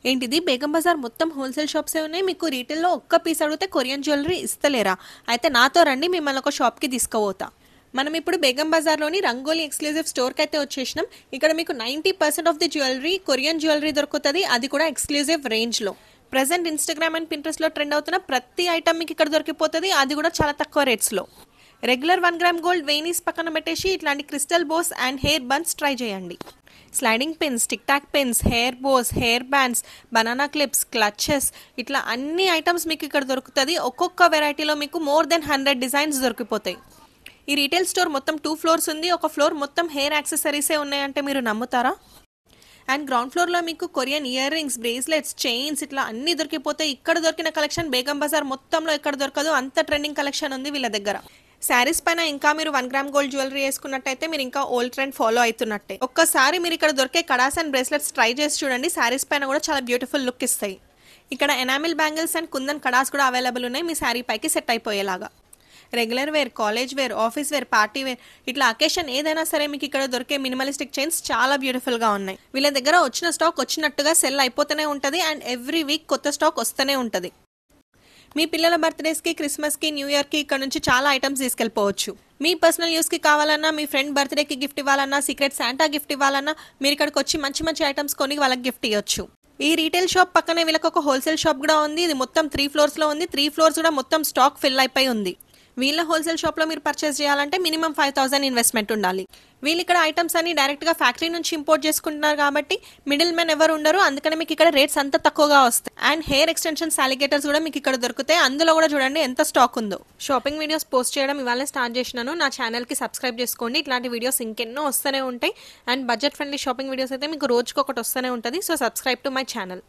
ఏంటిది బేగం బజార్ మొత్తం హోల్సేల్ షాప్సే ఉన్నాయి, మీకు రీటైల్లో ఒక్క పీస్ అడిగితే కొరియన్ జ్యువెలరీ ఇస్తలేరా? అయితే నాతో రండి, మిమ్మల్ని ఒక షాప్కి తీసుకుపోతా. మనం ఇప్పుడు బేగం బజార్లోని రంగోలీ ఎక్స్క్లూజివ్ స్టోర్కి అయితే వచ్చేసినాం. ఇక్కడ మీకు 90% of the jewellery Korean jewellery దొరుకుతుంది, అది కూడా ఎక్స్క్లూజివ్ రేంజ్లో. ప్రజెంట్ ఇన్స్టాగ్రామ్ అండ్ పింట్రెస్ట్లో ట్రెండ్ అవుతున్న ప్రతి ఐటమ్ మీకు ఇక్కడ దొరికిపోతుంది, అది కూడా చాలా తక్కువ రేట్స్లో. రెగ్యులర్ 1 గ్రామ్ గోల్డ్ వెయినీస్ పక్కన పెట్టేసి ఇట్లాంటి crystal bows and hair buns try చేయండి. Sliding pins, tic tac pins, hair bows, hair bands, banana clips, clutches, ఇట్లా అన్ని ఐటమ్స్ మీకు ఇక్కడ దొరుకుతుంది. ఒక్కొక్క వెరైటీలో మీకు మోర్ దెన్ 100 డిజైన్స్ దొరికిపోతాయి. ఈ రీటైల్ స్టోర్ మొత్తం 2 ఫ్లోర్స్ ఉంది, ఒక ఫ్లోర్ మొత్తం హెయిర్ యాక్సెసరీసే ఉన్నాయంటే మీరు నమ్ముతారా? అండ్ గ్రౌండ్ ఫ్లోర్లో మీకు Korean ear rings, bracelets, chains ఇట్లా అన్ని దొరికిపోతాయి. ఇక్కడ దొరికిన కలెక్షన్ బేగం బజార్ మొత్తంలో ఎక్కడ దొరకదు, అంత ట్రెండింగ్ కలెక్షన్ ఉంది వీళ్ళ దగ్గర. శారీస్ పైన ఇంకా మీరు 1 గ్రామ్ గోల్డ్ జ్యువెలరీ వేసుకున్నట్టయితే మీరు ఇంకా ఓల్డ్ ట్రెండ్ ఫాలో అవుతున్నట్టే. ఒక్కసారి మీరు ఇక్కడ దొరికే కడాస్ అండ్ బ్రేస్లెట్స్ ట్రై చేసి చూడండి, శారీస్ పైన కూడా చాలా బ్యూటిఫుల్ లుక్ ఇస్తాయి. ఇక్కడ enamel bangles and kundan kadas కూడా అవైలబుల్ ఉన్నాయి, మీ శారీ పైకి సెట్ అయిపోయేలాగా. Regular wear, college wear, office wear, party wear, ఇట్లా అకేషన్ ఏదైనా సరే మీకు ఇక్కడ దొరికే మినిమలిస్టిక్ చైన్స్ చాలా బ్యూటిఫుల్గా ఉన్నాయి. వీళ్ళ దగ్గర వచ్చిన స్టాక్ వచ్చినట్టుగా సెల్ అయిపోతూనే ఉంటుంది అండ్ ఎవ్రీ వీక్ కొత్త స్టాక్ వస్తూనే ఉంటుంది. మీ పిల్లల బర్త్డేస్కి, క్రిస్మస్కి, న్యూ ఇయర్కి ఇక్కడ నుంచి చాలా ఐటమ్స్ తీసుకెళ్ళిపోవచ్చు. మీ పర్సనల్ యూస్కి కావాలన్నా, మీ ఫ్రెండ్ బర్త్డేకి గిఫ్ట్ ఇవ్వాలన్నా, సీక్రెట్ శాంటా గిఫ్ట్ ఇవ్వాలన్నా మీరు ఇక్కడికి వచ్చి మంచి మంచి ఐటమ్స్ కొని వాళ్ళకి గిఫ్ట్ ఇవ్వచ్చు. ఈ రీటైల్ షాప్ పక్కనే వీళ్ళకి ఒక హోల్సేల్ షాప్ కూడా ఉంది, ఇది మొత్తం 3 ఫ్లోర్స్లో ఉంది. 3 ఫ్లోర్స్ కూడా మొత్తం స్టాక్ ఫిల్ అయిపోయి ఉంది. వీళ్ళ హోల్సేల్ షాప్లో మీరు పర్చేస్ చేయాలంటే మినిమం 5,000 ఇన్వెస్ట్మెంట్ ఉండాలి. వీళ్ళు ఇక్కడ ఐటమ్స్ అన్ని డైరెక్ట్గా ఫ్యాక్టరీ నుంచి ఇంపోర్ట్ చేసుకుంటున్నారు కాబట్టి మిడిల్ మెన్ ఎవరు ఉండరు, అందుకని మీకు ఇక్కడ రేట్స్ అంత తక్కువగా వస్తాయి. అండ్ హెయిర్ ఎక్స్టెన్షన్స్, అలిగేటర్స్ కూడా మీకు ఇక్కడ దొరుకుతాయి, అందులో కూడా చూడండి ఎంత స్టాక్ ఉందో. షాపింగ్ వీడియోస్ పోస్ట్ చేయడం ఇవాళ స్టార్ట్ చేసినాను, నా ఛానల్కి సబ్స్క్రైబ్ చేసుకోండి, ఇట్లాంటి వీడియోస్ ఇంకెన్నో వస్తూనే ఉంటాయి. And budget friendly shopping videos అయితే మీకు రోజుకొకటి వస్తూనే ఉంటుంది. So subscribe to my channel.